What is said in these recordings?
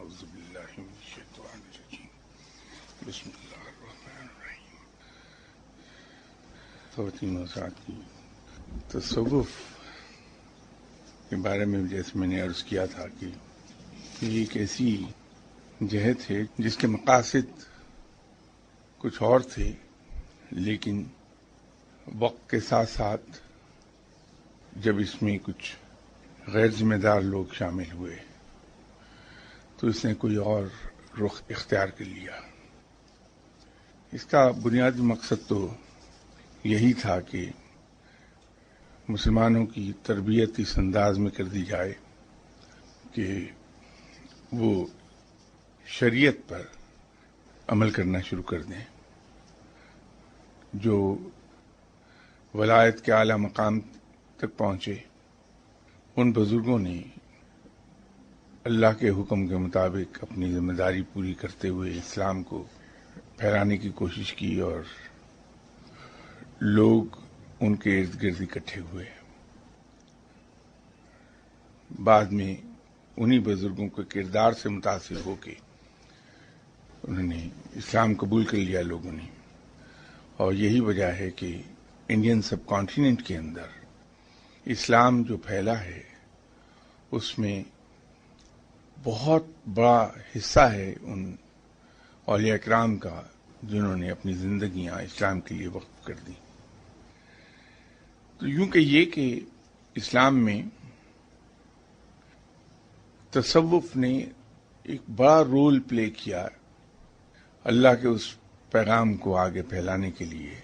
اعوذ باللہ من الشیطان الرجیم بسم اللہ الرحمن الرحیم. خواتین و ساتھی، تصوف کے بارے میں جیسے میں نے عرض کیا تھا کہ یہ ایک ایسی جہت ہے جس کے مقاصد کچھ اور تھے، لیکن وقت کے ساتھ ساتھ جب اس میں کچھ غیر ذمہ دار لوگ شامل ہوئے تو اس نے کوئی اور رخ اختیار کر لیا. اس کا بنیادی مقصد تو یہی تھا کہ مسلمانوں کی تربیت اس انداز میں کر دی جائے کہ وہ شریعت پر عمل کرنا شروع کر دیں. جو ولایت کے اعلیٰ مقام تک پہنچے ان بزرگوں نے اللہ کے حکم کے مطابق اپنی ذمہ داری پوری کرتے ہوئے اسلام کو پھیلانے کی کوشش کی اور لوگ ان کے ارد گرد اکٹھے ہوئے. بعد میں انہی بزرگوں کے کردار سے متاثر ہو کے انہوں نے اسلام قبول کر لیا لوگوں نے، اور یہی وجہ ہے کہ انڈین سب کانٹیننٹ کے اندر اسلام جو پھیلا ہے اس میں بہت بڑا حصہ ہے ان اولیاء کرام کا جنہوں نے اپنی زندگیاں اسلام کے لیے وقف کر دی. تو یوں کہیے کہ اسلام میں تصوف نے ایک بڑا رول پلے کیا اللہ کے اس پیغام کو آگے پھیلانے کے لیے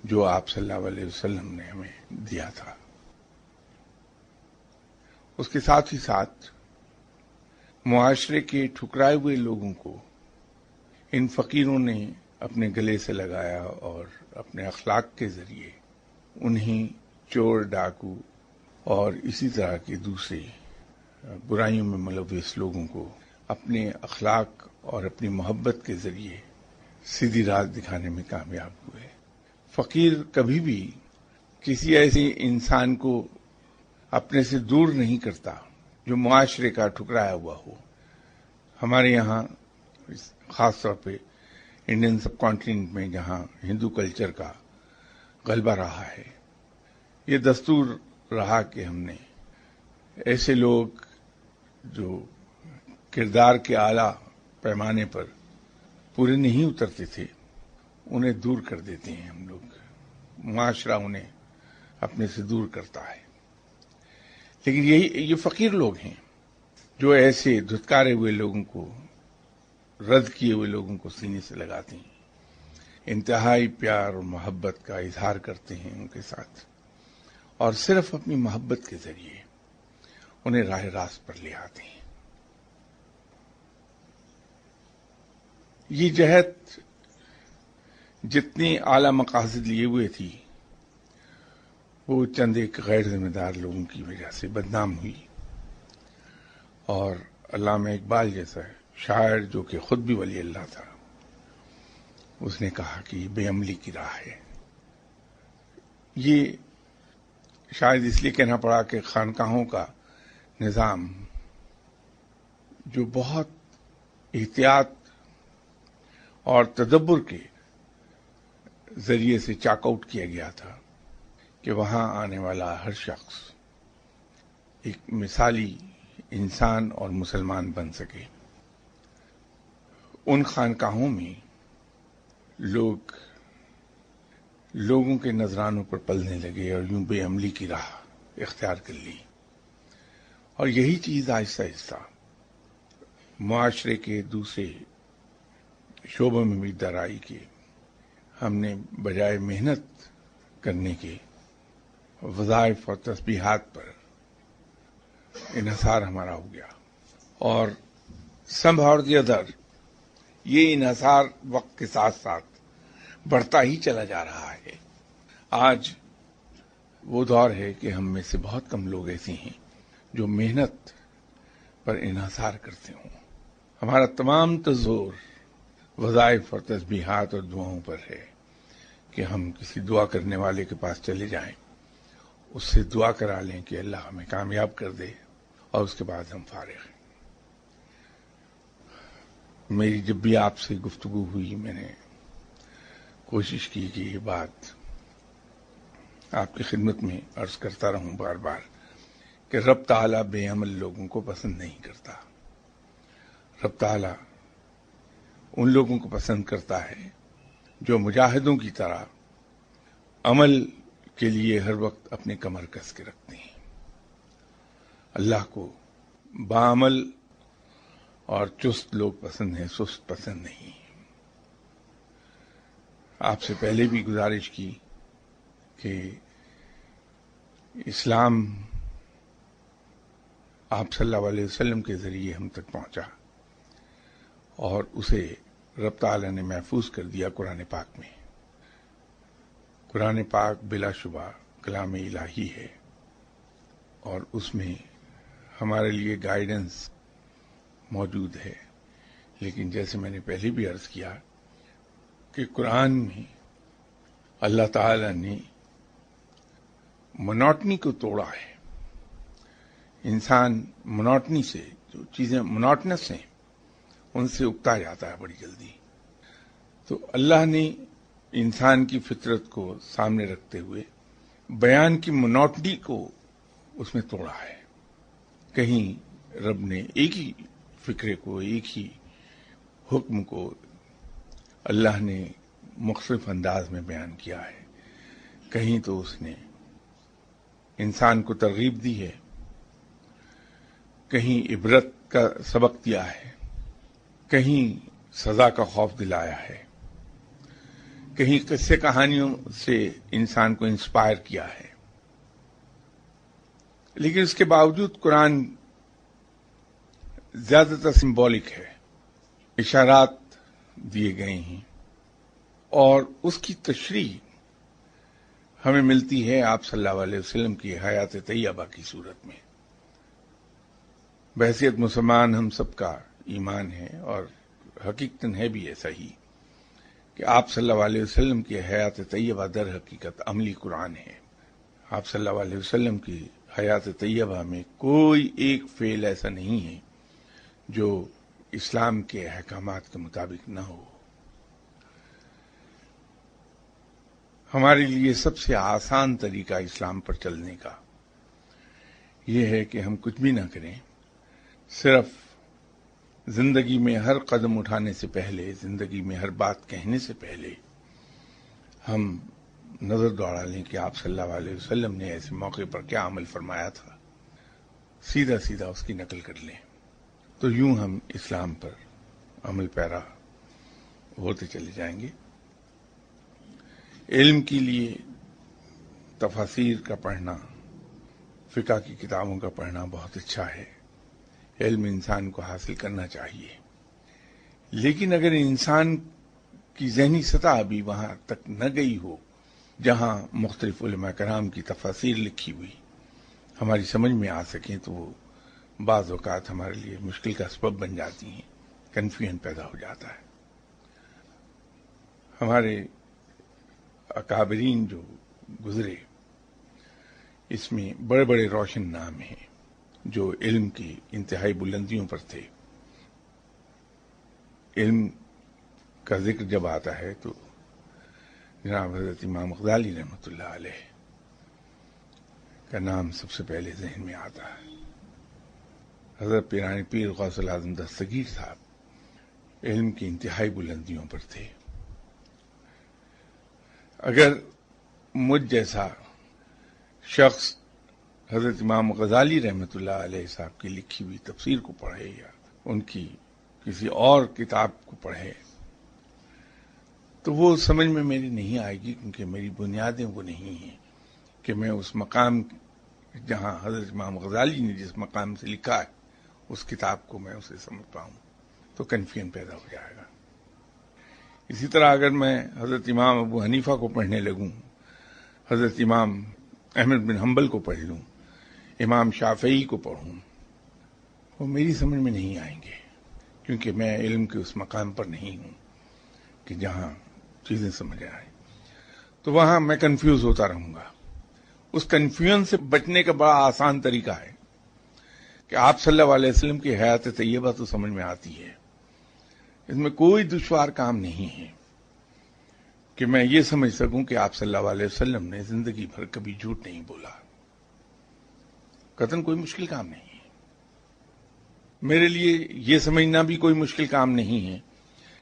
جو آپ صلی اللہ علیہ وسلم نے ہمیں دیا تھا. اس کے ساتھ ہی ساتھ معاشرے کے ٹھکرائے ہوئے لوگوں کو ان فقیروں نے اپنے گلے سے لگایا اور اپنے اخلاق کے ذریعے انہیں چور، ڈاکو اور اسی طرح کے دوسرے برائیوں میں ملوث لوگوں کو اپنے اخلاق اور اپنی محبت کے ذریعے سیدھی راہ دکھانے میں کامیاب ہوئے. فقیر کبھی بھی کسی ایسے انسان کو اپنے سے دور نہیں کرتا جو معاشرے کا ٹھکرایا ہوا ہو. ہمارے یہاں خاص طور پہ انڈین سب کانٹیننٹ میں جہاں ہندو کلچر کا غلبہ رہا ہے، یہ دستور رہا کہ ہم نے ایسے لوگ جو کردار کے اعلیٰ پیمانے پر پورے نہیں اترتے تھے انہیں دور کر دیتے ہیں. ہم لوگ معاشرہ انہیں اپنے سے دور کرتا ہے. لیکن یہ فقیر لوگ ہیں جو ایسے دھتکارے ہوئے لوگوں کو، رد کیے ہوئے لوگوں کو سینے سے لگاتے ہیں، انتہائی پیار اور محبت کا اظہار کرتے ہیں ان کے ساتھ، اور صرف اپنی محبت کے ذریعے انہیں راہ راست پر لے آتے ہیں. یہ جہت جتنی اعلی مقاصد لیے ہوئے تھی وہ چند ایک غیر ذمہ دار لوگوں کی وجہ سے بدنام ہوئی. اور علامہ اقبال جیسا شاعر جو کہ خود بھی ولی اللہ تھا، اس نے کہا کہ یہ بے عملی کی راہ ہے. یہ شاید اس لیے کہنا پڑا کہ خانقاہوں کا نظام جو بہت احتیاط اور تدبر کے ذریعے سے چاک آؤٹ کیا گیا تھا کہ وہاں آنے والا ہر شخص ایک مثالی انسان اور مسلمان بن سکے. ان خانقاہوں میں لوگوں کے نذرانوں پر پلنے لگے اور یوں بے عملی کی راہ اختیار کر لی. اور یہی چیز آہستہ آہستہ معاشرے کے دوسرے شعبوں میں بھی در آئی کہ ہم نے بجائے محنت کرنے کے وظائف اور تسبیحات پر انحصار ہمارا ہو گیا. اور سم اور دی ادر یہ انحصار وقت کے ساتھ ساتھ بڑھتا ہی چلا جا رہا ہے. آج وہ دور ہے کہ ہم میں سے بہت کم لوگ ایسے ہیں جو محنت پر انحصار کرتے ہوں. ہمارا تمام تزور وظائف اور تسبیحات اور دعاؤں پر ہے کہ ہم کسی دعا کرنے والے کے پاس چلے جائیں، اس سے دعا کرا لیں کہ اللہ ہمیں کامیاب کر دے، اور اس کے بعد ہم فارغ ہیں. میری جب بھی آپ سے گفتگو ہوئی میں نے کوشش کی کہ یہ بات آپ کی خدمت میں عرض کرتا رہوں بار بار کہ رب تعالیٰ بے عمل لوگوں کو پسند نہیں کرتا. رب تعالیٰ ان لوگوں کو پسند کرتا ہے جو مجاہدوں کی طرح عمل کے لیے ہر وقت اپنے کمر کس کے رکھتے ہیں. اللہ کو باعمل اور چست لوگ پسند ہیں، سست پسند نہیں. آپ سے پہلے بھی گزارش کی کہ اسلام آپ صلی اللہ علیہ وسلم کے ذریعے ہم تک پہنچا اور اسے رب تعالیٰ نے محفوظ کر دیا قرآن پاک میں. قرآن پاک بلا شبہ کلام الہی ہے اور اس میں ہمارے لیے گائیڈنس موجود ہے. لیکن جیسے میں نے پہلے بھی عرض کیا کہ قرآن میں اللہ تعالیٰ نے منوٹنی کو توڑا ہے. انسان منوٹنی سے، جو چیزیں منوٹنس ہیں ان سے اکتا جاتا ہے بڑی جلدی. تو اللہ نے انسان کی فطرت کو سامنے رکھتے ہوئے بیان کی منوٹنی کو اس میں توڑا ہے. کہیں رب نے ایک ہی فکرے کو، ایک ہی حکم کو اللہ نے مختلف انداز میں بیان کیا ہے. کہیں تو اس نے انسان کو ترغیب دی ہے، کہیں عبرت کا سبق دیا ہے، کہیں سزا کا خوف دلایا ہے، کہیں قصے کہانیوں سے انسان کو انسپائر کیا ہے. لیکن اس کے باوجود قرآن زیادہ تر سمبولک ہے، اشارات دیے گئے ہیں اور اس کی تشریح ہمیں ملتی ہے آپ صلی اللہ علیہ وسلم کی حیات طیبہ کی صورت میں. بحیثیت مسلمان ہم سب کا ایمان ہے اور حقیقتاً ہے بھی ایسا ہی کہ آپ صلی اللہ علیہ وسلم کی حیات طیبہ در حقیقت عملی قرآن ہے. آپ صلی اللہ علیہ وسلم کی حیات طیبہ میں کوئی ایک فعل ایسا نہیں ہے جو اسلام کے احکامات کے مطابق نہ ہو. ہمارے لیے سب سے آسان طریقہ اسلام پر چلنے کا یہ ہے کہ ہم کچھ بھی نہ کریں، صرف زندگی میں ہر قدم اٹھانے سے پہلے، زندگی میں ہر بات کہنے سے پہلے ہم نظر دوڑا لیں کہ آپ صلی اللہ علیہ وسلم نے ایسے موقع پر کیا عمل فرمایا تھا، سیدھا سیدھا اس کی نقل کر لیں. تو یوں ہم اسلام پر عمل پیرا ہوتے چلے جائیں گے. علم کے لیے تفاسیر کا پڑھنا، فقہ کی کتابوں کا پڑھنا بہت اچھا ہے. علم انسان کو حاصل کرنا چاہیے، لیکن اگر انسان کی ذہنی سطح ابھی وہاں تک نہ گئی ہو جہاں مختلف علماء کرام کی تفاسیر لکھی ہوئی ہماری سمجھ میں آ سکیں، تو وہ بعض اوقات ہمارے لیے مشکل کا سبب بن جاتی ہیں، کنفیوژن پیدا ہو جاتا ہے. ہمارے اکابرین جو گزرے اس میں بڑے بڑے روشن نام ہیں جو علم کی انتہائی بلندیوں پر تھے. علم کا ذکر جب آتا ہے تو جناب حضرت امام غزالی رحمۃ اللہ علیہ کا نام سب سے پہلے ذہن میں آتا ہے. حضرت پیرانی پیر غوث العظم دستگیر صاحب علم کی انتہائی بلندیوں پر تھے. اگر مجھ جیسا شخص حضرت امام غزالی رحمۃ اللہ علیہ صاحب کی لکھی ہوئی تفسیر کو پڑھے یا ان کی کسی اور کتاب کو پڑھے تو وہ سمجھ میں میری نہیں آئے گی، کیونکہ میری بنیادیں وہ نہیں ہیں کہ میں اس مقام جہاں حضرت امام غزالی نے جس مقام سے لکھا ہے اس کتاب کو میں اسے سمجھ پاؤں. تو کنفیوژن پیدا ہو جائے گا. اسی طرح اگر میں حضرت امام ابو حنیفہ کو پڑھنے لگوں، حضرت امام احمد بن حنبل کو پڑھ لوں، امام شافعی کو پڑھوں، وہ میری سمجھ میں نہیں آئیں گے، کیونکہ میں علم کے اس مقام پر نہیں ہوں کہ جہاں چیزیں سمجھ آئیں. تو وہاں میں کنفیوز ہوتا رہوں گا. اس کنفیوژن سے بچنے کا بڑا آسان طریقہ ہے کہ آپ صلی اللہ علیہ وسلم کی حیات طیبہ تو سمجھ میں آتی ہے، اس میں کوئی دشوار کام نہیں ہے کہ میں یہ سمجھ سکوں کہ آپ صلی اللہ علیہ وسلم نے زندگی بھر کبھی جھوٹ نہیں بولا. قطعاً کوئی مشکل کام نہیں ہے. میرے لیے یہ سمجھنا بھی کوئی مشکل کام نہیں ہے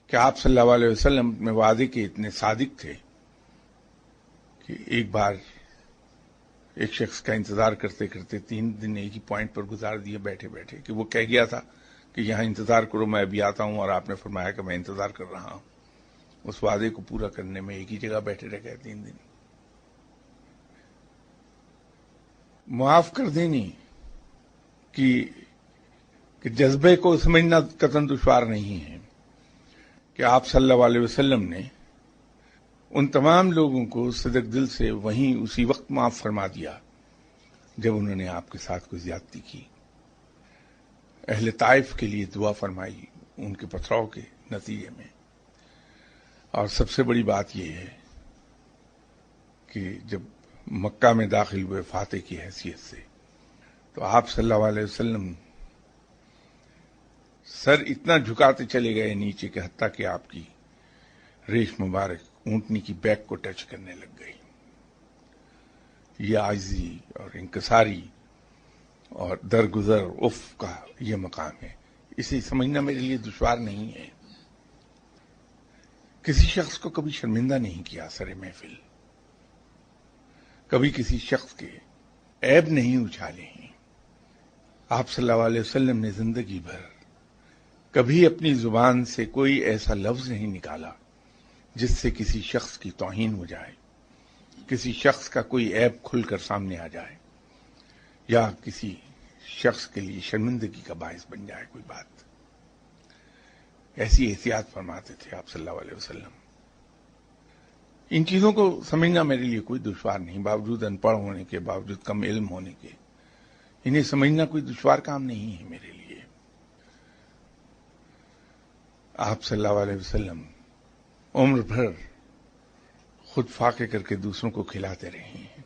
کہ آپ صلی اللہ علیہ وسلم میں وعدے کے اتنے صادق تھے کہ ایک بار ایک شخص کا انتظار کرتے کرتے 3 دن ایک ہی پوائنٹ پر گزار دیے بیٹھے بیٹھے کہ وہ کہہ گیا تھا کہ یہاں انتظار کرو میں ابھی آتا ہوں، اور آپ نے فرمایا کہ میں انتظار کر رہا ہوں. اس وعدے کو پورا کرنے میں ایک ہی جگہ بیٹھے رہ گئے 3 دن. معاف کر دینی کہ جذبے کو سمجھنا قطعاً دشوار نہیں ہے کہ آپ صلی اللہ علیہ وسلم نے ان تمام لوگوں کو صدق دل سے وہیں اسی وقت معاف فرما دیا جب انہوں نے آپ کے ساتھ کوئی زیادتی کی. اہل طائف کے لیے دعا فرمائی ان کے پتھراؤ کے نتیجے میں. اور سب سے بڑی بات یہ ہے کہ جب مکہ میں داخل ہوئے فاتح کی حیثیت سے تو آپ صلی اللہ علیہ وسلم سر اتنا جھکاتے چلے گئے نیچے کہ حتیٰ کہ آپ کی ریش مبارک اونٹنی کی بیک کو ٹچ کرنے لگ گئی. یہ عاجزی اور انکساری اور درگزر کا یہ مقام ہے. اسے سمجھنا میرے لیے دشوار نہیں ہے. کسی شخص کو کبھی شرمندہ نہیں کیا سر محفل، کبھی کسی شخص کے عیب نہیں اچھالے ہیں. آپ صلی اللہ علیہ وسلم نے زندگی بھر کبھی اپنی زبان سے کوئی ایسا لفظ نہیں نکالا جس سے کسی شخص کی توہین ہو جائے، کسی شخص کا کوئی عیب کھل کر سامنے آ جائے، یا کسی شخص کے لیے شرمندگی کا باعث بن جائے کوئی بات. ایسی احتیاط فرماتے تھے آپ صلی اللہ علیہ وسلم. ان چیزوں کو سمجھنا میرے لیے کوئی دشوار نہیں، باوجود ان پڑھ ہونے کے، باوجود کم علم ہونے کے. انہیں سمجھنا کوئی دشوار کام نہیں ہے میرے لیے. آپ صلی اللہ علیہ وسلم عمر بھر خود فاقے کر کے دوسروں کو کھلاتے رہے ہیں.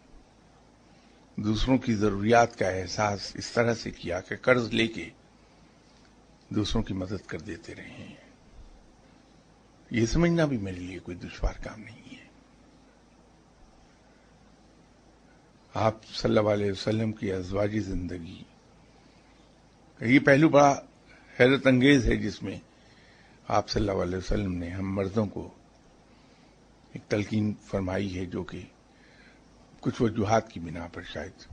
دوسروں کی ضروریات کا احساس اس طرح سے کیا کہ قرض لے کے دوسروں کی مدد کر دیتے رہے ہیں. یہ سمجھنا بھی میرے لیے کوئی دشوار کام نہیں ہے. آپ صلی اللہ علیہ وسلم کی ازواجی زندگی یہ پہلو بڑا حیرت انگیز ہے جس میں آپ صلی اللہ علیہ وسلم نے ہم مردوں کو ایک تلقین فرمائی ہے جو کہ کچھ وجوہات کی بنا پر شاید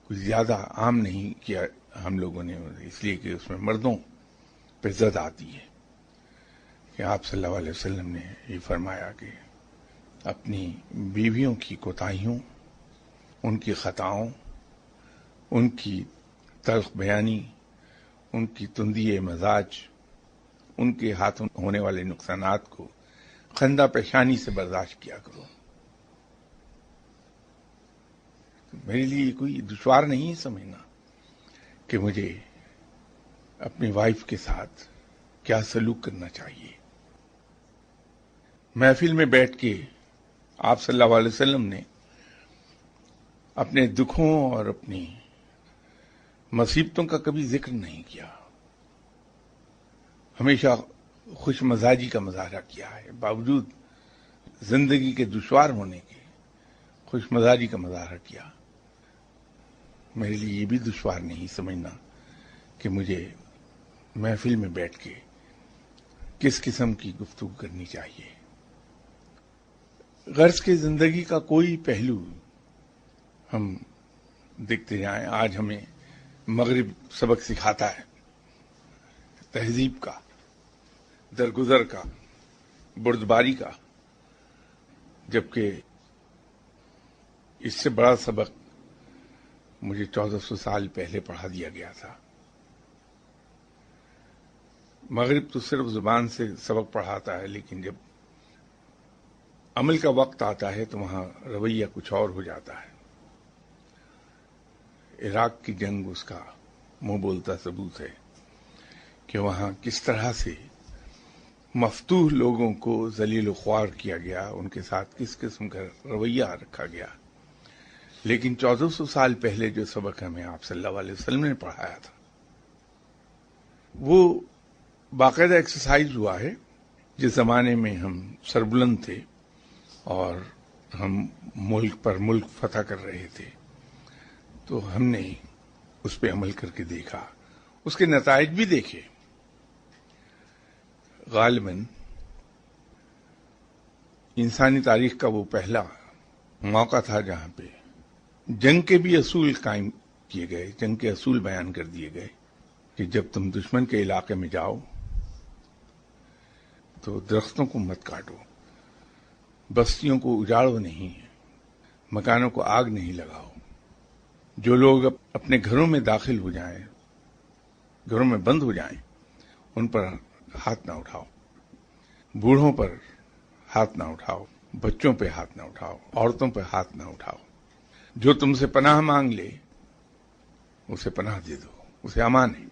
کچھ زیادہ عام نہیں کیا ہم لوگوں نے، اس لیے کہ اس میں مردوں پہ زد آتی ہے. کہ آپ صلی اللہ علیہ وسلم نے یہ فرمایا کہ اپنی بیویوں کی کوتاہیوں، ان کی خطاؤں، ان کی تلخ بیانی، ان کی تندی مزاج، ان کے ہاتھوں ہونے والے نقصانات کو خندہ پیشانی سے برداشت کیا کرو. میرے لیے کوئی دشوار نہیں ہے سمجھنا کہ مجھے اپنی وائف کے ساتھ کیا سلوک کرنا چاہیے. محفل میں بیٹھ کے آپ صلی اللہ علیہ وسلم نے اپنے دکھوں اور اپنی مصیبتوں کا کبھی ذکر نہیں کیا. ہمیشہ خوش مزاجی کا مظاہرہ کیا ہے، باوجود زندگی کے دشوار ہونے کے خوش مزاجی کا مظاہرہ کیا. میرے لیے یہ بھی دشوار نہیں سمجھنا کہ مجھے محفل میں بیٹھ کے کس قسم کی گفتگو کرنی چاہیے. غرض کی زندگی کا کوئی پہلو ہم دیکھتے جائیں. آج ہمیں مغرب سبق سکھاتا ہے تہذیب کا، درگزر کا، بردباری کا، جبکہ اس سے بڑا سبق مجھے 1400 سال پہلے پڑھا دیا گیا تھا. مغرب تو صرف زبان سے سبق پڑھاتا ہے، لیکن جب عمل کا وقت آتا ہے تو وہاں رویہ کچھ اور ہو جاتا ہے. عراق کی جنگ اس کا منہ بولتا ثبوت ہے کہ وہاں کس طرح سے مفتوح لوگوں کو ذلیل و خوار کیا گیا، ان کے ساتھ کس قسم کا رویہ رکھا گیا. لیکن 1400 سال پہلے جو سبق ہمیں آپ صلی اللہ علیہ وسلم نے پڑھایا تھا وہ باقاعدہ ایکسرسائز ہوا ہے. جس زمانے میں ہم سربلند تھے اور ہم ملک پر ملک فتح کر رہے تھے تو ہم نے اس پہ عمل کر کے دیکھا، اس کے نتائج بھی دیکھے. غالباً انسانی تاریخ کا وہ پہلا موقع تھا جہاں پہ جنگ کے بھی اصول قائم کیے گئے، جنگ کے اصول بیان کر دیے گئے کہ جب تم دشمن کے علاقے میں جاؤ تو درختوں کو مت کاٹو، بستیوں کو اجاڑو نہیں، مکانوں کو آگ نہیں لگاؤ. جو لوگ اپنے گھروں میں داخل ہو جائیں، گھروں میں بند ہو جائیں، ان پر ہاتھ نہ اٹھاؤ، بوڑھوں پر ہاتھ نہ اٹھاؤ، بچوں پہ ہاتھ نہ اٹھاؤ، عورتوں پہ ہاتھ نہ اٹھاؤ. جو تم سے پناہ مانگ لے اسے پناہ دے دو، اسے امان ہے.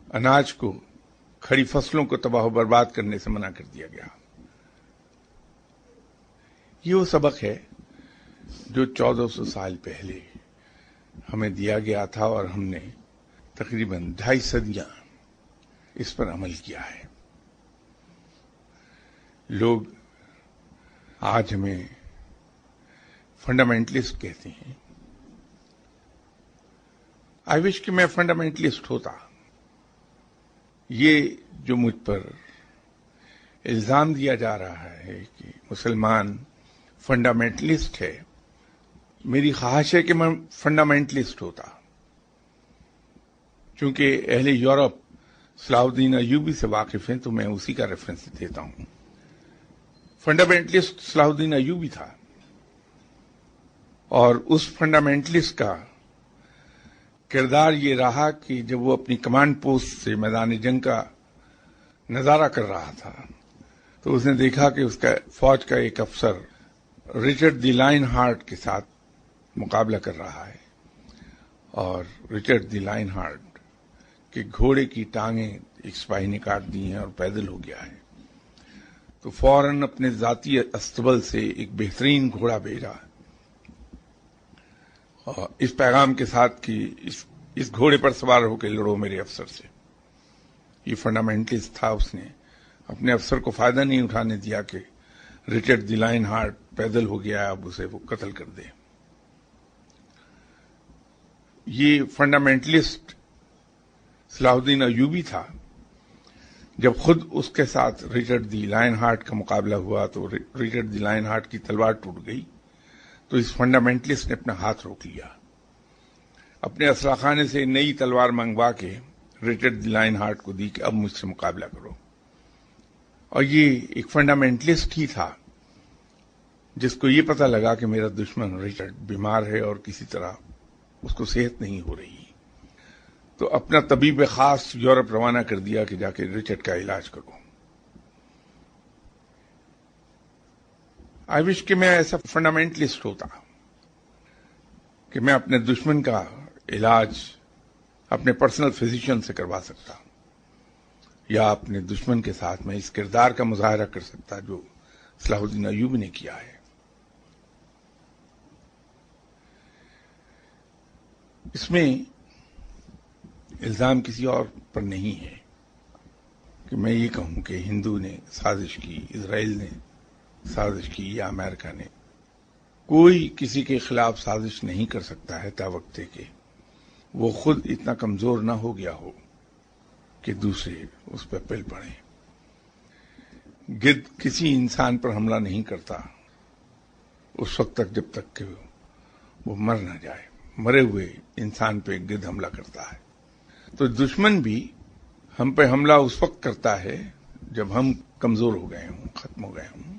اناج کو، کھڑی فصلوں کو تباہ و برباد کرنے سے منع کر دیا گیا. یہ وہ سبق ہے جو 1400 سال پہلے ہمیں دیا گیا تھا اور ہم نے تقریباً 2.5 صدیاں اس پر عمل کیا ہے. لوگ آج ہمیں فنڈامنٹلسٹ کہتے ہیں. آئی وش کہ میں فنڈامنٹلسٹ ہوتا. یہ جو مجھ پر الزام دیا جا رہا ہے کہ مسلمان فنڈامنٹلسٹ ہے، میری خواہش ہے کہ میں فنڈامنٹلسٹ ہوتا. چونکہ اہل یورپ صلاح الدین ایوبی سے واقف ہیں تو میں اسی کا ریفرنس دیتا ہوں. فنڈامنٹلسٹ صلاح الدین ایوبی تھا اور اس فنڈامنٹلسٹ کا کردار یہ رہا کہ جب وہ اپنی کمانڈ پوسٹ سے میدان جنگ کا نظارہ کر رہا تھا تو اس نے دیکھا کہ اس کا فوج کا ایک افسر رچرڈ دی لائن ہارٹ کے ساتھ مقابلہ کر رہا ہے اور رچرڈ دی لائن ہارٹ کے گھوڑے کی ٹانگیں ایک سپاہی نے کاٹ دی ہیں اور پیدل ہو گیا ہے. تو فوراً اپنے ذاتی استبل سے ایک بہترین گھوڑا بھیجا اور اس پیغام کے ساتھ کہ اس گھوڑے پر سوار ہو کے لڑو میرے افسر سے. یہ فنڈامنٹلسٹ تھا. اس نے اپنے افسر کو فائدہ نہیں اٹھانے دیا کہ رچرڈ دی لائن ہارٹ پیدل ہو گیا، اب اسے وہ قتل کر دے. یہ فنڈامنٹلسٹ صلاح الدین ایوبی تھا. جب خود اس کے ساتھ رچرڈ دی لائن ہارٹ کا مقابلہ ہوا تو رچرڈ دی لائن ہارٹ کی تلوار ٹوٹ گئی تو اس فنڈامنٹلسٹ نے اپنا ہاتھ روک لیا، اپنے اسلحہ خانے سے نئی تلوار منگوا کے رچرڈ دی لائن ہارٹ کو دی کہ اب مجھ سے مقابلہ کرو. اور یہ ایک فنڈامنٹلسٹ ہی تھا جس کو یہ پتہ لگا کہ میرا دشمن رچرڈ بیمار ہے اور کسی طرح اس کو صحت نہیں ہو رہی، تو اپنا طبیب خاص یورپ روانہ کر دیا کہ جا کے رچرڈ کا علاج کرو. آئی وش کہ میں ایسا فنڈامنٹلسٹ ہوتا کہ میں اپنے دشمن کا علاج اپنے پرسنل فزیشین سے کروا سکتا، یا اپنے دشمن کے ساتھ میں اس کردار کا مظاہرہ کر سکتا جو صلاح الدین ایوبی نے کیا ہے. اس میں الزام کسی اور پر نہیں ہے کہ میں یہ کہوں کہ ہندو نے سازش کی، اسرائیل نے سازش کی یا امریکہ نے. کوئی کسی کے خلاف سازش نہیں کر سکتا ہے تاوقتے کہ وہ خود اتنا کمزور نہ ہو گیا ہو کہ دوسرے اس پہ پل پڑیں. گدھ کسی انسان پر حملہ نہیں کرتا اس وقت تک جب تک کہ وہ مر نہ جائے. مرے ہوئے انسان پہ گدھ حملہ کرتا ہے. تو دشمن بھی ہم پہ حملہ اس وقت کرتا ہے جب ہم کمزور ہو گئے ہوں، ختم ہو گئے ہوں.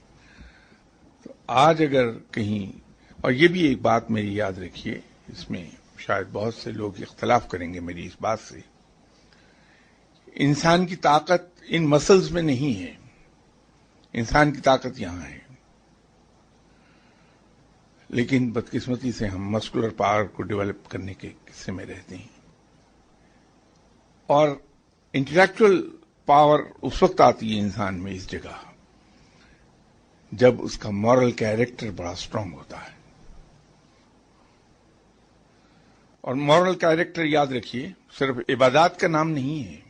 تو آج اگر کہیں، اور یہ بھی ایک بات میری یاد رکھیے، اس میں شاید بہت سے لوگ اختلاف کریں گے میری اس بات سے، انسان کی طاقت ان مسلز میں نہیں ہے، انسان کی طاقت یہاں ہے. لیکن بدقسمتی سے ہم مسکولر پاور کو ڈیولپ کرنے کے قصے میں رہتے ہیں، اور انٹلیکچوئل پاور اس وقت آتی ہے انسان میں اس جگہ جب اس کا مورل کیریکٹر بڑا اسٹرانگ ہوتا ہے. اور مورل کیریکٹر یاد رکھیے صرف عبادات کا نام نہیں ہے.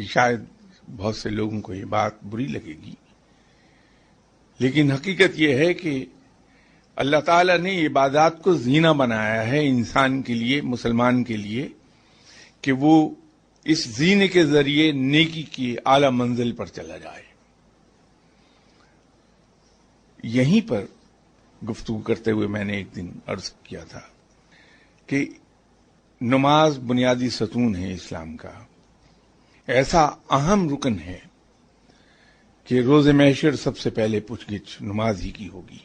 شاید بہت سے لوگوں کو یہ بات بری لگے گی، لیکن حقیقت یہ ہے کہ اللہ تعالیٰ نے عبادات کو زینہ بنایا ہے انسان کے لیے، مسلمان کے لیے، کہ وہ اس زینے کے ذریعے نیکی کی اعلی منزل پر چلا جائے۔ یہیں پر گفتگو کرتے ہوئے میں نے ایک دن عرض کیا تھا کہ نماز بنیادی ستون ہے اسلام کا، ایسا اہم رکن ہے کہ روز محشر سب سے پہلے پوچھ گچھ نماز ہی کی ہوگی۔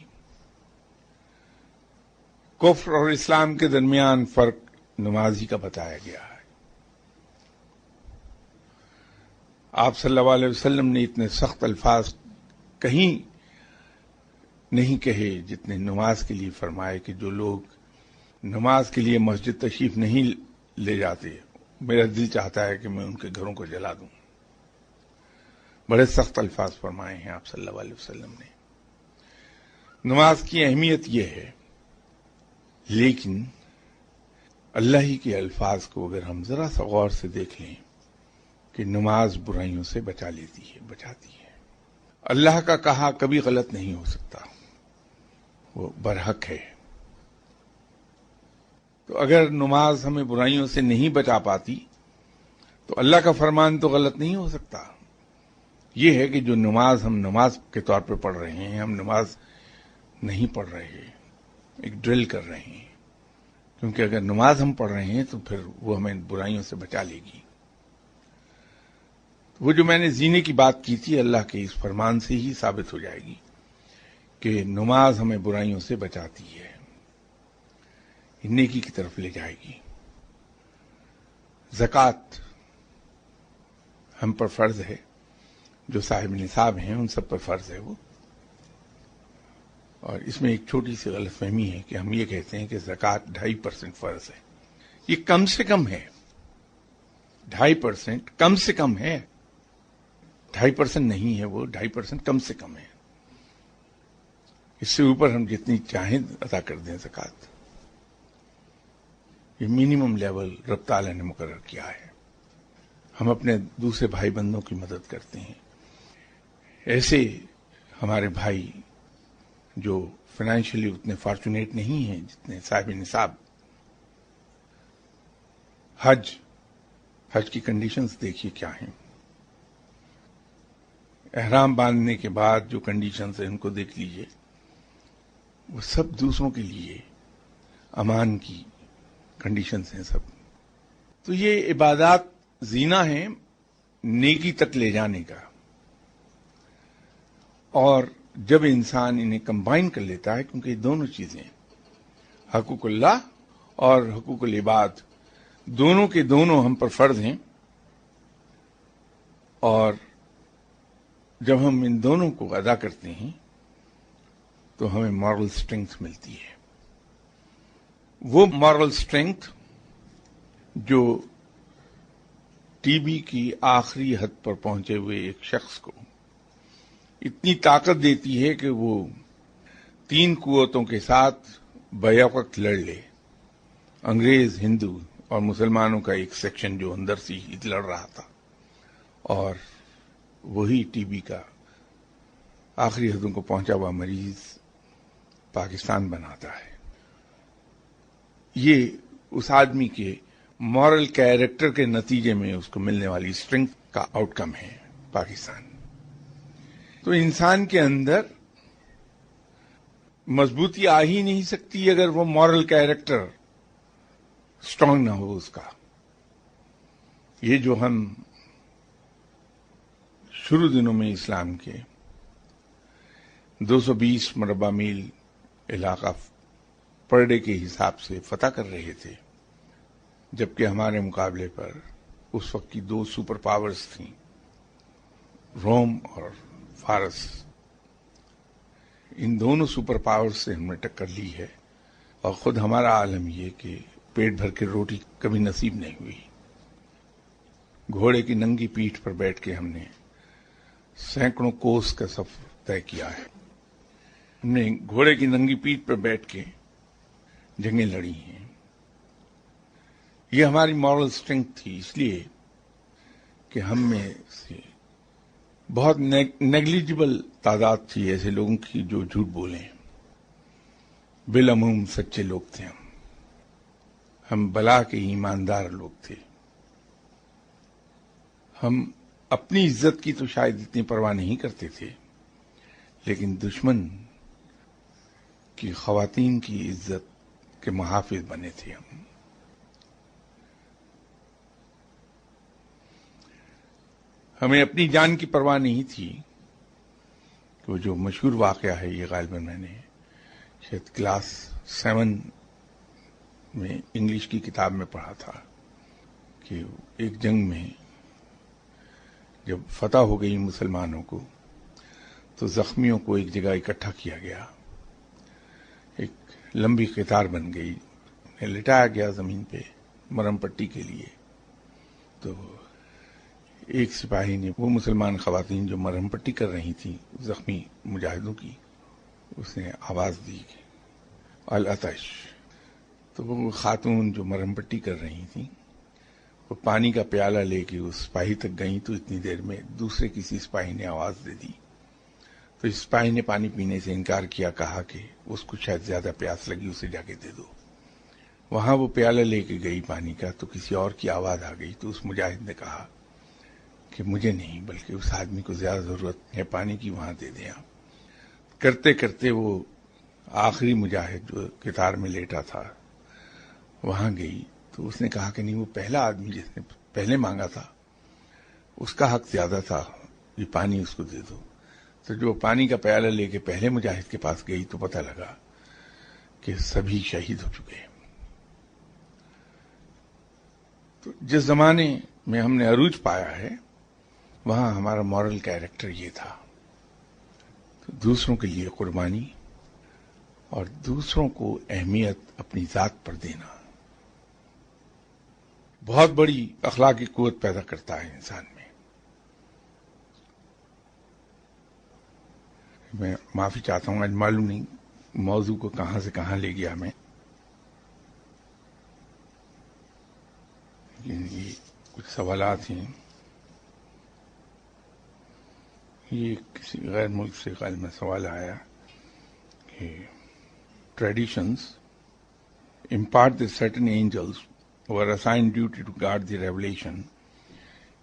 کفر اور اسلام کے درمیان فرق نماز ہی کا بتایا گیا ہے۔ آپ صلی اللہ علیہ وسلم نے اتنے سخت الفاظ کہیں نہیں کہے جتنے نماز کے لیے فرمائے کہ جو لوگ نماز کے لیے مسجد تشریف نہیں لے جاتے، میرا دل چاہتا ہے کہ میں ان کے گھروں کو جلا دوں۔ بڑے سخت الفاظ فرمائے ہیں آپ صلی اللہ علیہ وسلم نے۔ نماز کی اہمیت یہ ہے، لیکن اللہ ہی کے الفاظ کو اگر ہم ذرا سا غور سے دیکھ لیں کہ نماز برائیوں سے بچاتی ہے۔ اللہ کا کہا کبھی غلط نہیں ہو سکتا، وہ برحق ہے۔ تو اگر نماز ہمیں برائیوں سے نہیں بچا پاتی تو اللہ کا فرمان تو غلط نہیں ہو سکتا۔ یہ ہے کہ جو نماز ہم نماز کے طور پہ پڑھ رہے ہیں، ہم نماز نہیں پڑھ رہے ہیں، ایک ڈرل کر رہے ہیں، کیونکہ اگر نماز ہم پڑھ رہے ہیں تو پھر وہ ہمیں برائیوں سے بچا لے گی۔ وہ جو میں نے زینے کی بات کی تھی، اللہ کے اس فرمان سے ہی ثابت ہو جائے گی کہ نماز ہمیں برائیوں سے بچاتی ہے، نیکی کی طرف لے جائے گی۔ زکوٰۃ ہم پر فرض ہے، جو صاحب نصاب ہیں ان سب پر فرض ہے وہ۔ اور اس میں ایک چھوٹی سی غلط فہمی ہے کہ ہم یہ کہتے ہیں کہ زکوٰۃ 2.5% فرض ہے۔ یہ کم سے کم ہے، 2.5% کم سے کم ہے، 2.5% نہیں ہے، وہ 2.5% کم سے کم ہے۔ اس سے اوپر ہم جتنی چاہیں ادا کر دیں زکوٰۃ، یہ منیمم لیول رب تعالیٰ نے مقرر کیا ہے۔ ہم اپنے دوسرے بھائی بندوں کی مدد کرتے ہیں۔ ایسے ہمارے بھائی جو فائنینشلی اتنے فارچونیٹ نہیں ہیں جتنے صاحب نصاب، حج کی کنڈیشنز دیکھیے کیا ہیں۔ احرام باندھنے کے بعد جو کنڈیشنز ہیں ان کو دیکھ لیجئے، وہ سب دوسروں کے لیے امان کی کنڈیشنز ہیں سب۔ تو یہ عبادات زینہ ہیں نیکی تک لے جانے کا، اور جب انسان انہیں کمبائن کر لیتا ہے، کیونکہ یہ دونوں چیزیں حقوق اللہ اور حقوق العباد دونوں کے دونوں ہم پر فرض ہیں، اور جب ہم ان دونوں کو ادا کرتے ہیں تو ہمیں مورل اسٹرینگتھ ملتی ہے۔ وہ مورل اسٹرینگتھ جو ٹی بی کی آخری حد پر پہنچے ہوئے ایک شخص کو اتنی طاقت دیتی ہے کہ وہ 3 قوتوں کے ساتھ بیک وقت لڑ لے، انگریز، ہندو اور مسلمانوں کا ایک سیکشن جو اندر سے ہی لڑ رہا تھا، اور وہی ٹی بی کا آخری حدوں کو پہنچا ہوا مریض پاکستان بناتا ہے۔ یہ اس آدمی کے مورل کیریکٹر کے نتیجے میں اس کو ملنے والی اسٹرنگتھ کا آؤٹ کم ہے پاکستان۔ تو انسان کے اندر مضبوطی آ ہی نہیں سکتی اگر وہ مورل کیریکٹر اسٹرانگ نہ ہو اس کا۔ یہ جو ہم شروع دنوں میں اسلام کے 220 مربع میل علاقہ پر ڈے کے حساب سے فتح کر رہے تھے، جبکہ ہمارے مقابلے پر اس وقت کی 2 سپر پاورز تھیں، روم اور فارس۔ ان دونوں سپر پاورز سے ہم نے ٹکر لی ہے، اور خود ہمارا عالم یہ کہ پیٹ بھر کے روٹی کبھی نصیب نہیں ہوئی۔ گھوڑے کی ننگی پیٹھ پر بیٹھ کے ہم نے سینکڑوں کوس کا سفر طے کیا ہے۔ ہم نے گھوڑے کی ننگی پیٹھ پر بیٹھ کے جنگیں لڑی ہیں۔ یہ ہماری مورل اسٹرینگتھ تھی، اس لیے کہ ہم میں سے بہت نیگلیجبل تعداد تھی ایسے لوگوں کی جو جھوٹ بولیں. بالعموم سچے لوگ تھے ہم بلا کے ایماندار لوگ تھے. ہم اپنی عزت کی تو شاید اتنی پرواہ نہیں کرتے تھے، لیکن دشمن کی خواتین کی عزت کے محافظ بنے تھے ہم. ہمیں اپنی جان کی پرواہ نہیں تھی. کہ وہ جو مشہور واقعہ ہے، یہ غالباً میں نے شاید کلاس 7 میں انگلش کی کتاب میں پڑھا تھا کہ ایک جنگ میں جب فتح ہو گئی مسلمانوں کو تو زخمیوں کو ایک جگہ اکٹھا کیا گیا، ایک لمبی قطار بن گئی، انہیں لٹایا گیا زمین پہ مرہم پٹی کے لیے. تو ایک سپاہی نے وہ مسلمان خواتین جو مرہم پٹی کر رہی تھیں زخمی مجاہدوں کی، اس نے آواز دی کہ العطش. تو وہ خاتون جو مرہم پٹی کر رہی تھیں وہ پانی کا پیالہ لے کے اس سپاہی تک گئیں تو اتنی دیر میں دوسرے کسی سپاہی نے آواز دے دی. تو اس سپاہی نے پانی پینے سے انکار کیا، کہا کہ اس کو شاید زیادہ پیاس لگی، اسے جا کے دے دو. وہاں وہ پیالہ لے کے گئی پانی کا تو کسی اور کی آواز آ گئی. تو اس مجاہد نے کہا کہ مجھے نہیں بلکہ اس آدمی کو زیادہ ضرورت ہے پانی کی، وہاں دے دیں آپ. کرتے کرتے وہ آخری مجاہد جو قطار میں لیٹا تھا وہاں گئی تو اس نے کہا کہ نہیں، وہ پہلا آدمی جس نے پہلے مانگا تھا اس کا حق زیادہ تھا، یہ پانی اس کو دے دو. تو جو پانی کا پیالہ لے کے پہلے مجاہد کے پاس گئی تو پتہ لگا کہ سبھی شہید ہو چکے ہیں. تو جس زمانے میں ہم نے عروج پایا ہے وہاں ہمارا مورل کیریکٹر یہ تھا، تو دوسروں کے لیے قربانی اور دوسروں کو اہمیت اپنی ذات پر دینا بہت بڑی اخلاقی قوت پیدا کرتا ہے انسان میں. میں معافی چاہتا ہوں، آج معلوم نہیں موضوع کو کہاں سے کہاں لے گیا میں، لیکن یہ کچھ سوالات ہیں. یہ کسی غیر ملک سے غالب میں سوال آیا کہ traditions impart that certain angels were assigned duty to guard the revelation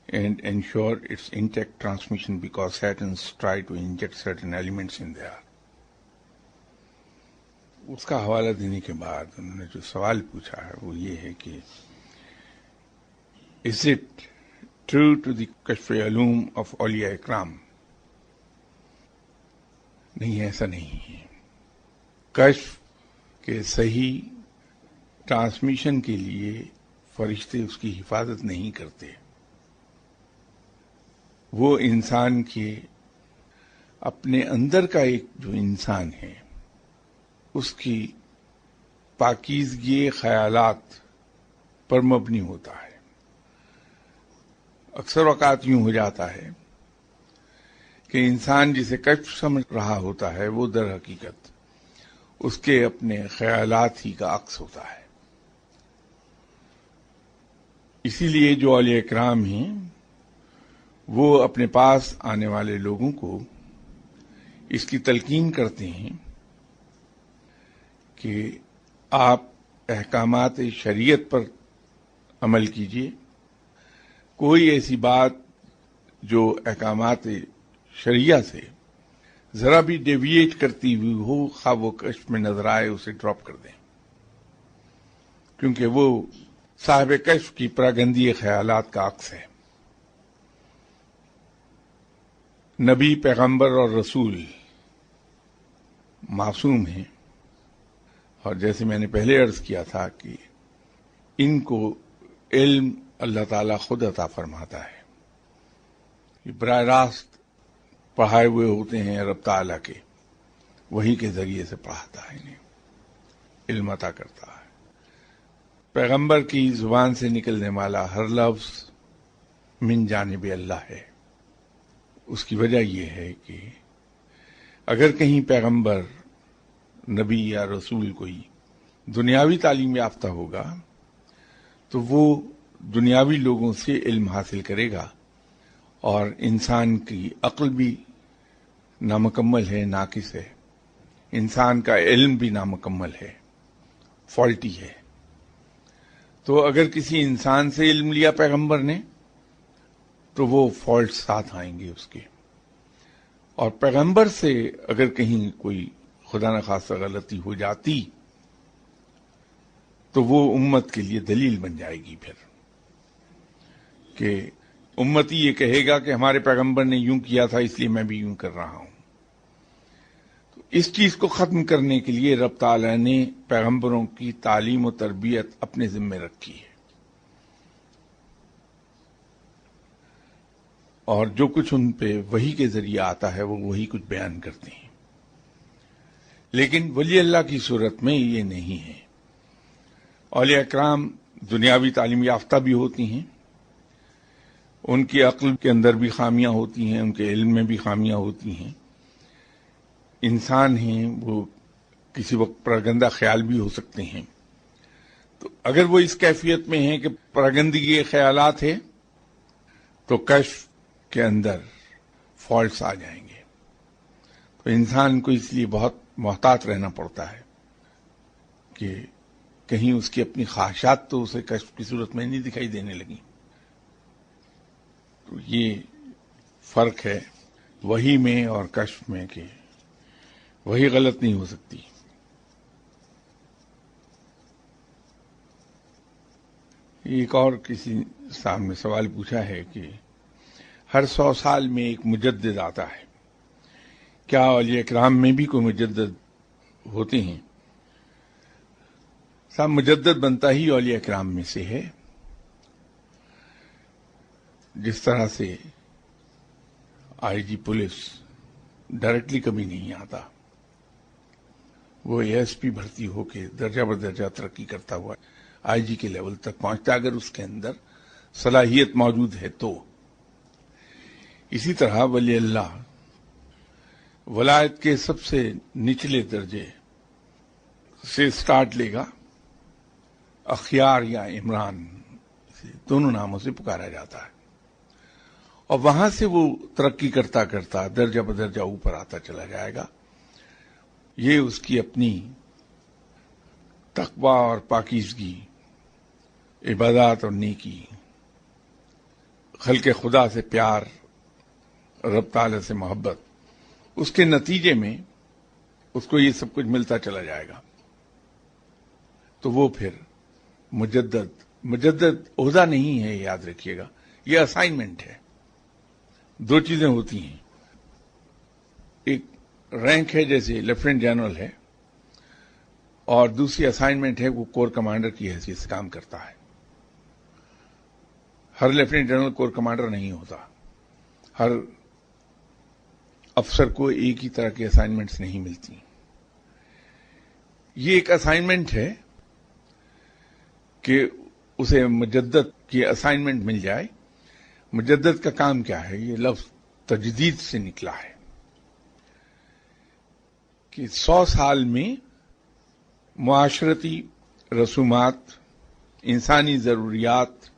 and ensure its intact transmission because Satans try to inject certain elements in there. اس کا حوالہ دینے کے بعد انہوں نے جو سوال پوچھا ہے وہ یہ ہے کہ is it true to the کشف علوم of اولیاء اکرام؟ نہیں، ایسا نہیں ہے. کشف کے صحیح ٹرانسمیشن کے لیے فرشتے اس کی حفاظت نہیں کرتے. وہ انسان کے اپنے اندر کا ایک جو انسان ہے اس کی پاکیزگی خیالات پر مبنی ہوتا ہے. اکثر اوقات یوں ہو جاتا ہے کہ انسان جسے کشف سمجھ رہا ہوتا ہے وہ در حقیقت اس کے اپنے خیالات ہی کا عکس ہوتا ہے. اسی لیے جو اولیاء اکرام ہیں وہ اپنے پاس آنے والے لوگوں کو اس کی تلقین کرتے ہیں کہ آپ احکامات شریعت پر عمل کیجیے. کوئی ایسی بات جو احکامات شریعہ سے ذرا بھی ڈیویٹ کرتی ہوئی ہو، خواہ وہ کشف میں نظر آئے، اسے ڈراپ کر دیں، کیونکہ وہ صاحب کشف کی پراگندی خیالات کا عکس ہے. نبی، پیغمبر اور رسول معصوم ہیں، اور جیسے میں نے پہلے عرض کیا تھا کہ ان کو علم اللہ تعالیٰ خود عطا فرماتا ہے. یہ براہ راست پڑھائے ہوئے ہوتے ہیں رب تعالیٰ کے، وہی کے ذریعے سے پڑھاتا ہے، انہیں علم عطا کرتا ہے. پیغمبر کی زبان سے نکلنے والا ہر لفظ من جانب اللہ ہے. اس کی وجہ یہ ہے کہ اگر کہیں پیغمبر، نبی یا رسول کوئی دنیاوی تعلیم یافتہ ہوگا تو وہ دنیاوی لوگوں سے علم حاصل کرے گا اور انسان کی عقل بھی نامکمل ہے، ناقص ہے، انسان کا علم بھی نامکمل ہے، فالٹی ہے. تو اگر کسی انسان سے علم لیا پیغمبر نے تو وہ فالٹ ساتھ آئیں گے اس کے، اور پیغمبر سے اگر کہیں کوئی خدا نخواستہ غلطی ہو جاتی تو وہ امت کے لیے دلیل بن جائے گی پھر، کہ امتی یہ کہے گا کہ ہمارے پیغمبر نے یوں کیا تھا اس لیے میں بھی یوں کر رہا ہوں. تو اس چیز کو ختم کرنے کے لیے رب تعالی نے پیغمبروں کی تعلیم و تربیت اپنے ذمہ رکھی ہے، اور جو کچھ ان پہ وحی کے ذریعے آتا ہے وہ وہی کچھ بیان کرتے ہیں. لیکن ولی اللہ کی صورت میں یہ نہیں ہے. اولیاء اکرام دنیاوی تعلیم یافتہ بھی ہوتی ہیں، ان کی عقل کے اندر بھی خامیاں ہوتی ہیں، ان کے علم میں بھی خامیاں ہوتی ہیں. انسان ہیں، وہ کسی وقت پراگندہ خیال بھی ہو سکتے ہیں. تو اگر وہ اس کیفیت میں ہیں کہ پراگندگی کے خیالات ہیں تو کشف کے اندر فالٹس آ جائیں گے. تو انسان کو اس لیے بہت محتاط رہنا پڑتا ہے کہ کہیں اس کی اپنی خواہشات تو اسے کشف کی صورت میں نہیں دکھائی دینے لگی. تو یہ فرق ہے وحی میں اور کشف میں کہ وہی غلط نہیں ہو سکتی. ایک اور کسی صاحب نے سوال پوچھا ہے کہ ہر 100 سال میں ایک مجدد آتا ہے، کیا اولیاء اکرام میں بھی کوئی مجدد ہوتے ہیں؟ صاحب مجدد بنتا ہی اولیاء اکرام میں سے ہے. جس طرح سے آئی جی پولیس ڈائریکٹلی کبھی نہیں آتا، وہ اے ایس پی بھرتی ہو کے درجہ بدرجہ ترقی کرتا ہوا آئی جی کے لیول تک پہنچتا اگر اس کے اندر صلاحیت موجود ہے تو. اسی طرح ولی اللہ ولایت کے سب سے نچلے درجے سے سٹارٹ لے گا، اخیار یا عمران دونوں ناموں سے پکارا جاتا ہے، اور وہاں سے وہ ترقی کرتا کرتا درجہ بدرجہ اوپر آتا چلا جائے گا. یہ اس کی اپنی تقویٰ اور پاکیزگی، عبادات اور نیکی، خلق خدا سے پیار، رب تعالی سے محبت، اس کے نتیجے میں اس کو یہ سب کچھ ملتا چلا جائے گا. تو وہ پھر مجدد عہدہ نہیں ہے، یاد رکھیے گا، یہ اسائنمنٹ ہے. دو چیزیں ہوتی ہیں، ایک رینک ہے جیسے لیفٹیننٹ جنرل ہے، اور دوسری اسائنمنٹ ہے وہ کور کمانڈر کی حیثیت سے کام کرتا ہے. ہر لیفٹیننٹ جنرل کور کمانڈر نہیں ہوتا، ہر افسر کو ایک ہی طرح کی اسائنمنٹس نہیں ملتی. یہ ایک اسائنمنٹ ہے کہ اسے مجدد کی اسائنمنٹ مل جائے. مجدد کا کام کیا ہے؟ یہ لفظ تجدید سے نکلا ہے کہ 100 سال میں معاشرتی رسومات، انسانی ضروریات،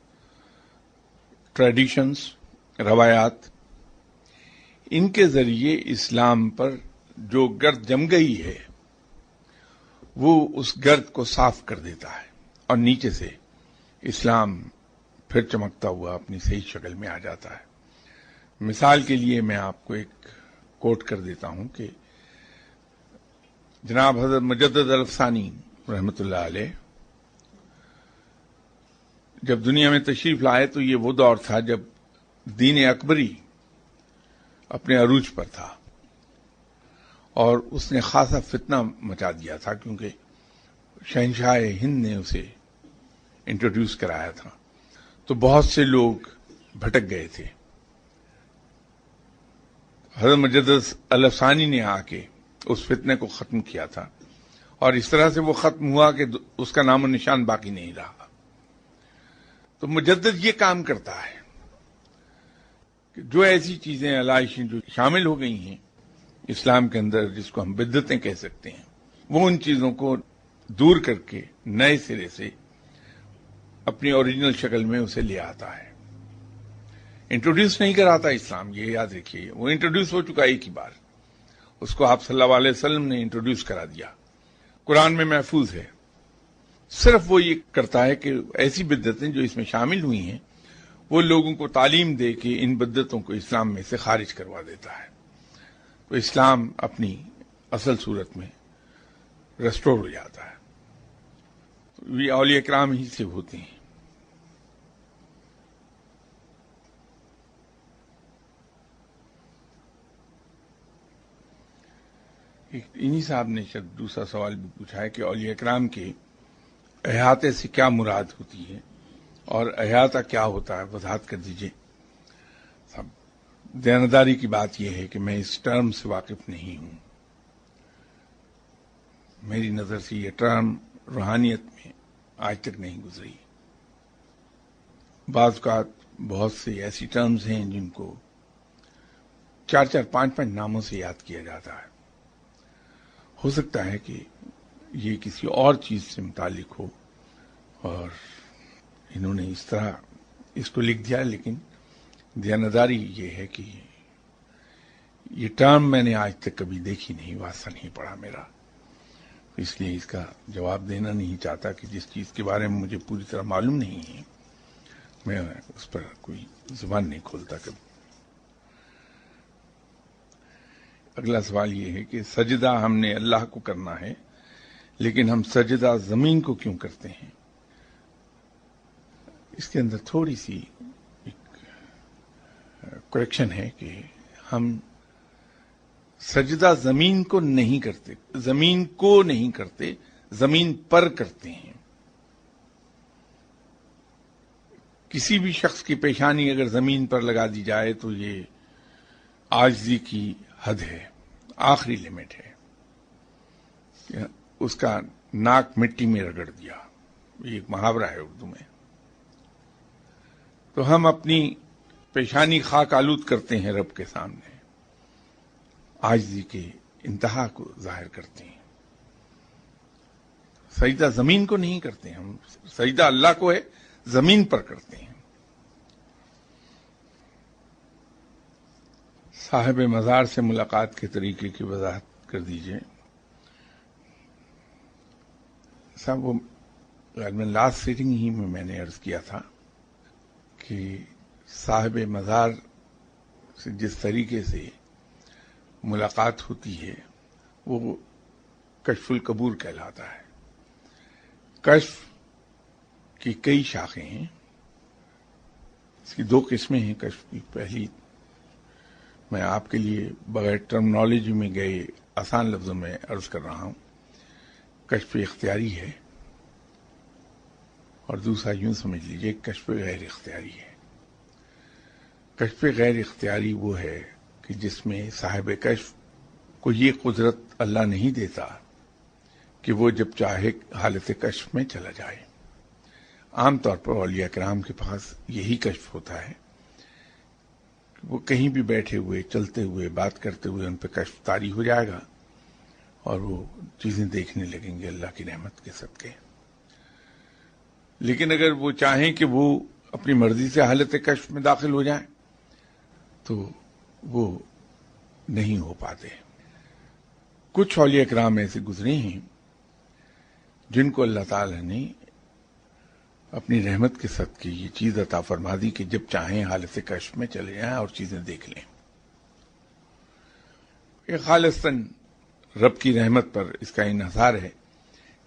ٹریڈیشنز، روایات، ان کے ذریعے اسلام پر جو گرد جم گئی ہے وہ اس گرد کو صاف کر دیتا ہے، اور نیچے سے اسلام پھر چمکتا ہوا اپنی صحیح شکل میں آ جاتا ہے. مثال کے لیے میں آپ کو ایک کوٹ کر دیتا ہوں کہ جناب حضرت مجدد الافسانی رحمۃ اللہ علیہ جب دنیا میں تشریف لائے تو یہ وہ دور تھا جب دین اکبری اپنے عروج پر تھا، اور اس نے خاصا فتنہ مچا دیا تھا کیونکہ شہنشاہ ہند نے اسے انٹروڈیوس کرایا تھا. تو بہت سے لوگ بھٹک گئے تھے. حضرت مجدد الافسانی نے آ کے اس فتنے کو ختم کیا تھا، اور اس طرح سے وہ ختم ہوا کہ اس کا نام و نشان باقی نہیں رہا. تو مجدد یہ کام کرتا ہے کہ جو ایسی چیزیں علائشیں جو شامل ہو گئی ہیں اسلام کے اندر، جس کو ہم بدعتیں کہہ سکتے ہیں، وہ ان چیزوں کو دور کر کے نئے سرے سے اپنی اوریجنل شکل میں اسے لے آتا ہے. انٹروڈیوس نہیں کراتا اسلام، یہ یاد رکھیے، وہ انٹروڈیوس ہو چکا ایک ہی بار، اس کو آپ صلی اللہ علیہ وسلم نے انٹروڈیوس کرا دیا، قرآن میں محفوظ ہے۔ صرف وہ یہ کرتا ہے کہ ایسی بدعتیں جو اس میں شامل ہوئی ہیں وہ لوگوں کو تعلیم دے کے ان بدعتوں کو اسلام میں سے خارج کروا دیتا ہے، تو اسلام اپنی اصل صورت میں ریسٹور ہو جاتا ہے۔ یہ اولیاء کرام ہی سے ہوتے ہیں۔ انہی صاحب نے شاید دوسرا سوال بھی پوچھا ہے کہ اولیاء کرام کے احاطے سے کیا مراد ہوتی ہے اور احاطہ کیا ہوتا ہے، وضاحت کر دیجئے۔ دیانتداری کی بات یہ ہے کہ میں اس ٹرم سے واقف نہیں ہوں، میری نظر سے یہ ٹرم روحانیت میں آج تک نہیں گزری۔ بعض اوقات بہت سے ایسی ٹرمز ہیں جن کو 4 5 ناموں سے یاد کیا جاتا ہے، ہو سکتا ہے کہ یہ کسی اور چیز سے متعلق ہو اور انہوں نے اس طرح اس کو لکھ دیا، لیکن دیانتداری یہ ہے کہ یہ ٹرم میں نے آج تک کبھی دیکھی نہیں، واسطہ نہیں پڑا میرا، اس لیے اس کا جواب دینا نہیں چاہتا کہ جس چیز کے بارے میں مجھے پوری طرح معلوم نہیں ہے میں اس پر کوئی زبان نہیں کھولتا کبھی۔ اگلا سوال یہ ہے کہ سجدہ ہم نے اللہ کو کرنا ہے لیکن ہم سجدہ زمین کو کیوں کرتے ہیں؟ اس کے اندر تھوڑی سی کریکشن ہے کہ ہم سجدہ زمین کو نہیں کرتے، زمین کو نہیں کرتے، زمین پر کرتے ہیں۔ کسی بھی شخص کی پیشانی اگر زمین پر لگا دی جائے تو یہ عاجزی کی حد ہے، آخری لمٹ ہے، اس کا ناک مٹی میں رگڑ دیا، یہ ایک محاورہ ہے اردو میں۔ تو ہم اپنی پیشانی خاک آلود کرتے ہیں رب کے سامنے، عاجزی کے انتہا کو ظاہر کرتے ہیں۔ سجدہ زمین کو نہیں کرتے، ہم سجدہ اللہ کو ہے، زمین پر کرتے ہیں۔ صاحب مزار سے ملاقات کے طریقے کی وضاحت کر دیجئے۔ صاحب وہ غالباً لاسٹ سیٹنگ ہی میں نے عرض کیا تھا کہ صاحب مزار سے جس طریقے سے ملاقات ہوتی ہے وہ کشف القبور کہلاتا ہے۔ کشف کی کئی شاخیں ہیں، اس کی 2 قسمیں ہیں کشف کی۔ پہلی میں آپ کے لیے بغیر ٹرمنالوجی میں گئے آسان لفظوں میں عرض کر رہا ہوں، کشف اختیاری ہے، اور دوسرا یوں سمجھ لیجئے کشف غیر اختیاری ہے۔ کشف غیر اختیاری وہ ہے کہ جس میں صاحب کشف کو یہ قدرت اللہ نہیں دیتا کہ وہ جب چاہے حالت کشف میں چلا جائے۔ عام طور پر اولیاء کرام کے پاس یہی کشف ہوتا ہے کہ وہ کہیں بھی بیٹھے ہوئے، چلتے ہوئے، بات کرتے ہوئے ان پہ کشف طاری ہو جائے گا اور وہ چیزیں دیکھنے لگیں گے اللہ کی رحمت کے صدقے۔ لیکن اگر وہ چاہیں کہ وہ اپنی مرضی سے حالت کشف میں داخل ہو جائیں تو وہ نہیں ہو پاتے۔ کچھ اولیاء کرام ایسے گزرے ہیں جن کو اللہ تعالی نے اپنی رحمت کے صدقے یہ چیز عطا فرما دی کہ جب چاہیں حالت کشف میں چلے جائیں اور چیزیں دیکھ لیں۔ یہ خالصاً رب کی رحمت پر اس کا انحصار ہے،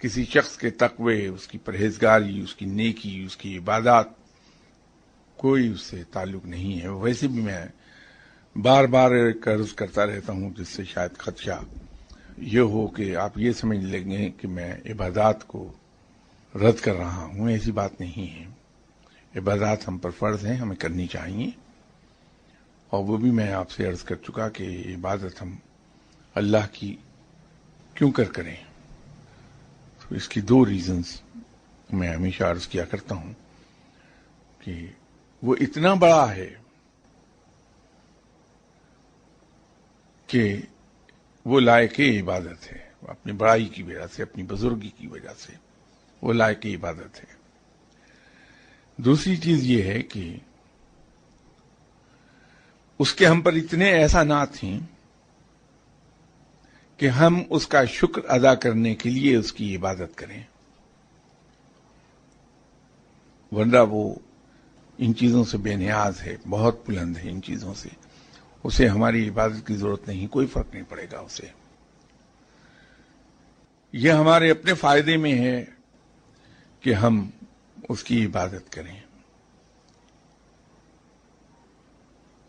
کسی شخص کے تقوی، اس کی پرہیزگاری، اس کی نیکی، اس کی عبادات، کوئی اس سے تعلق نہیں ہے۔ ویسے بھی میں بار بار عرض کرتا رہتا ہوں، جس سے شاید خدشہ یہ ہو کہ آپ یہ سمجھ لیں گے کہ میں عبادات کو رد کر رہا ہوں، ایسی بات نہیں ہے۔ عبادات ہم پر فرض ہیں، ہمیں کرنی چاہیے، اور وہ بھی میں آپ سے عرض کر چکا کہ عبادت ہم اللہ کی کیوں کریں۔ تو اس کی 2 ریزنز میں ہمیشہ عرض کیا کرتا ہوں کہ وہ اتنا بڑا ہے کہ وہ لائق عبادت ہے، اپنی بڑائی کی وجہ سے، اپنی بزرگی کی وجہ سے وہ لائق عبادت ہے۔ دوسری چیز یہ ہے کہ اس کے ہم پر اتنے احسانات ہیں کہ ہم اس کا شکر ادا کرنے کے لیے اس کی عبادت کریں، ورنہ وہ ان چیزوں سے بے نیاز ہے، بہت بلند ہے ان چیزوں سے، اسے ہماری عبادت کی ضرورت نہیں، کوئی فرق نہیں پڑے گا اسے۔ یہ ہمارے اپنے فائدے میں ہے کہ ہم اس کی عبادت کریں۔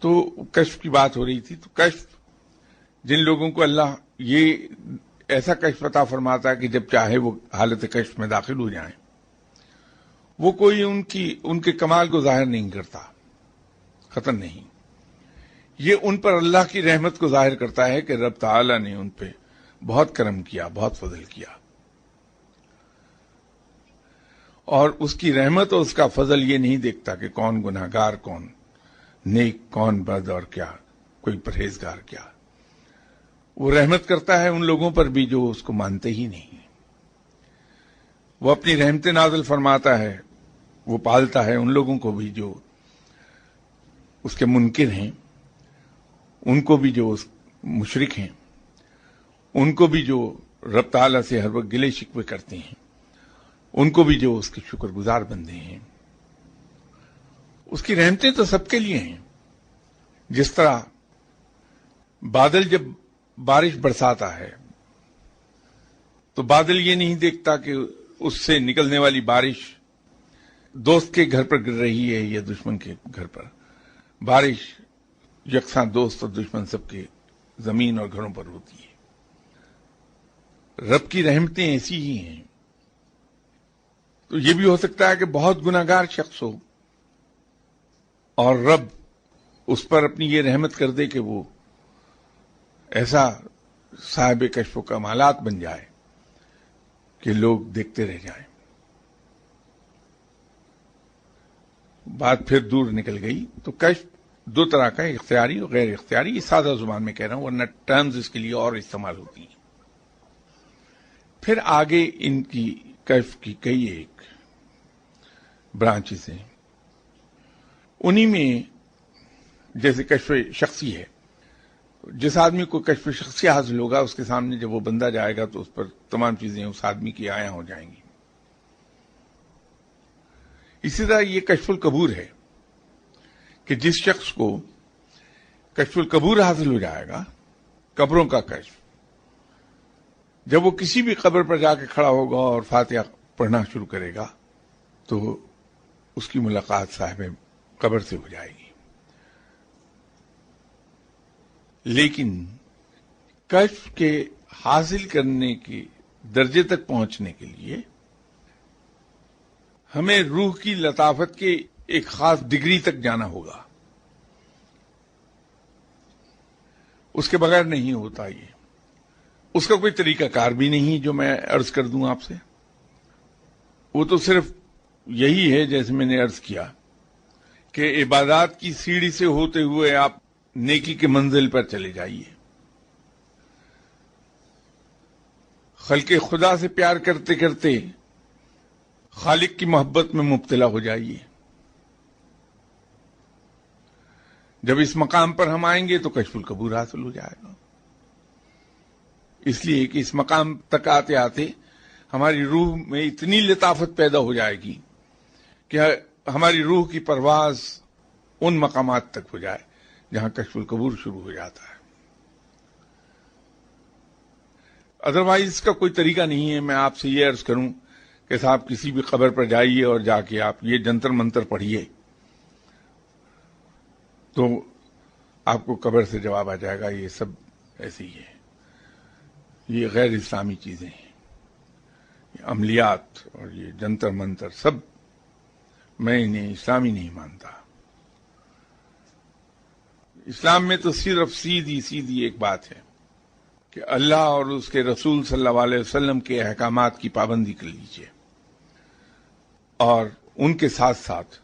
تو کشف کی بات ہو رہی تھی، تو کشف جن لوگوں کو اللہ یہ ایسا کشف عطا فرماتا ہے کہ جب چاہے وہ حالت کشف میں داخل ہو جائیں، وہ کوئی ان کے کمال کو ظاہر نہیں کرتا، ختم نہیں، یہ ان پر اللہ کی رحمت کو ظاہر کرتا ہے کہ رب تعالی نے ان پہ بہت کرم کیا، بہت فضل کیا، اور اس کی رحمت اور اس کا فضل یہ نہیں دیکھتا کہ کون گناہگار، کون نیک، کون بد، اور کیا کوئی پرہیزگار کیا۔ وہ رحمت کرتا ہے ان لوگوں پر بھی جو اس کو مانتے ہی نہیں، وہ اپنی رحمت نازل فرماتا ہے، وہ پالتا ہے ان لوگوں کو بھی جو اس کے منکر ہیں، ان کو بھی جو مشرک ہیں، ان کو بھی جو رب تعالیٰ سے ہر وقت گلے شکوے کرتے ہیں، ان کو بھی جو اس کے شکر گزار بندے ہیں۔ اس کی رحمتیں تو سب کے لیے ہیں۔ جس طرح بادل جب بارش برساتا ہے تو بادل یہ نہیں دیکھتا کہ اس سے نکلنے والی بارش دوست کے گھر پر گر رہی ہے یا دشمن کے گھر پر، بارش یکساں دوست اور دشمن سب کے زمین اور گھروں پر ہوتی ہے۔ رب کی رحمتیں ایسی ہی ہیں۔ تو یہ بھی ہو سکتا ہے کہ بہت گناہگار شخص ہو اور رب اس پر اپنی یہ رحمت کر دے کہ وہ ایسا صاحب کشف و کمالات بن جائے کہ لوگ دیکھتے رہ جائیں۔ بات پھر دور نکل گئی۔ تو کشف دو طرح کا ہے، اختیاری اور غیر اختیاری۔ یہ سادہ زبان میں کہہ رہا ہوں، ورنہ ٹرمز اس کے لیے اور استعمال ہوتی ہیں۔ پھر آگے ان کی کشف کی کئی ایک برانچز ہیں۔ انہی میں جیسے کشف شخصی ہے، جس آدمی کو کشف شخصی حاصل ہوگا اس کے سامنے جب وہ بندہ جائے گا تو اس پر تمام چیزیں اس آدمی کی عیاں ہو جائیں گی۔ اسی طرح یہ کشف القبور ہے کہ جس شخص کو کشف القبور حاصل ہو جائے گا، قبروں کا کشف، جب وہ کسی بھی قبر پر جا کے کھڑا ہوگا اور فاتحہ پڑھنا شروع کرے گا تو اس کی ملاقات صاحب قبر سے ہو جائے گی۔ لیکن کشف کے حاصل کرنے کے درجے تک پہنچنے کے لیے ہمیں روح کی لطافت کے ایک خاص ڈگری تک جانا ہوگا، اس کے بغیر نہیں ہوتا۔ یہ اس کا کوئی طریقہ کار بھی نہیں جو میں عرض کر دوں آپ سے، وہ تو صرف یہی ہے جیسے میں نے عرض کیا کہ عبادات کی سیڑھی سے ہوتے ہوئے آپ نیکی کے منزل پر چلے جائیے، خلق خدا سے پیار کرتے کرتے خالق کی محبت میں مبتلا ہو جائیے۔ جب اس مقام پر ہم آئیں گے تو کشف القبور حاصل ہو جائے گا، اس لیے کہ اس مقام تک آتے آتے ہماری روح میں اتنی لطافت پیدا ہو جائے گی کہ ہماری روح کی پرواز ان مقامات تک ہو جائے جہاں کشف القبور شروع ہو جاتا ہے۔ ادروائز اس کا کوئی طریقہ نہیں ہے۔ میں آپ سے یہ عرض کروں کہ صاحب کسی بھی قبر پر جائیے اور جا کے آپ یہ جنتر منتر پڑھیے تو آپ کو قبر سے جواب آ جائے گا، یہ سب ایسے ہی ہے، یہ غیر اسلامی چیزیں ہیں، یہ عملیات اور یہ جنتر منتر سب میں انہیں اسلامی نہیں مانتا۔ اسلام میں تو صرف سیدھی ایک بات ہے کہ اللہ اور اس کے رسول صلی اللہ علیہ وسلم کے احکامات کی پابندی کر لیجیے اور ان کے ساتھ ساتھ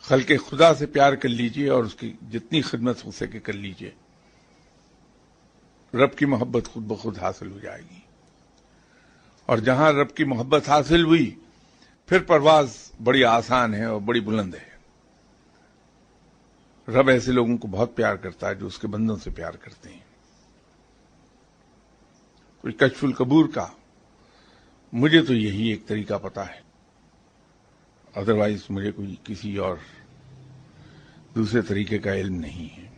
خلق خدا سے پیار کر لیجیے اور اس کی جتنی خدمت ہو سکے کر لیجیے، رب کی محبت خود بخود حاصل ہو جائے گی۔ اور جہاں رب کی محبت حاصل ہوئی پھر پرواز بڑی آسان ہے اور بڑی بلند ہے۔ رب ایسے لوگوں کو بہت پیار کرتا ہے جو اس کے بندوں سے پیار کرتے ہیں. کوئی کشف القبور کا مجھے تو یہی ایک طریقہ پتا ہے، ادروائز مجھے کوئی کسی اور دوسرے طریقے کا علم نہیں ہے.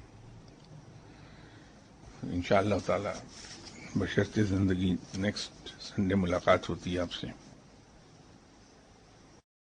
انشاءاللہ تعالی بشرط زندگی نیکسٹ سنڈے ملاقات ہوتی ہے آپ سے.